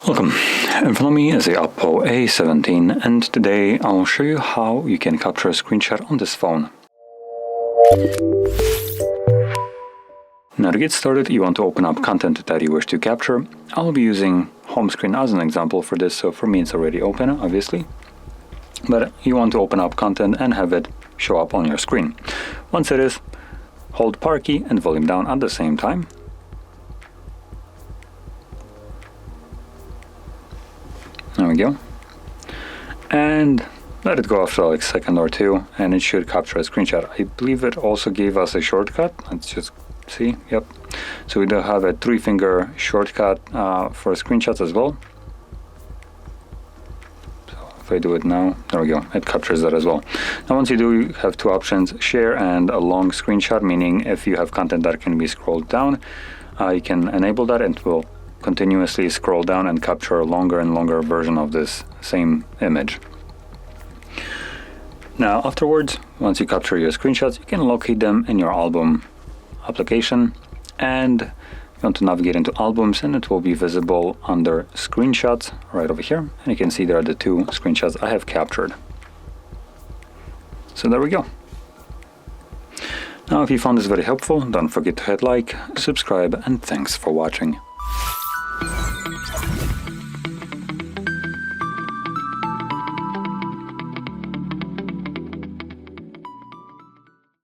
Welcome. In front of me is the OPPO A17, and today I'll show you how you can capture a screenshot on this phone. Now to get started, you want to open up content that you wish to capture. I'll be using home screen as an example for this, so for me it's already open, obviously. But you want to open up content and have it show up on your screen. Once it is, hold power key and volume down at the same time. There we go. And let it go after like a second or two, and it should capture a screenshot. I believe it also gave us a shortcut. Let's just see. Yep. So we do have a 3-finger shortcut for screenshots as well. So if I do it now, there we go. It captures that as well. Now once you do, you have two options: share and a long screenshot, meaning if you have content that can be scrolled down, you can enable that and it will continuously scroll down and capture a longer and longer version of this same image. Now afterwards, once you capture your screenshots, you can locate them in your album application, and you want to navigate into albums, and it will be visible under screenshots right over here, and you can see there are the two screenshots I have captured. So there we go. Now if you found this very helpful, don't forget to hit like, subscribe, and thanks for watching.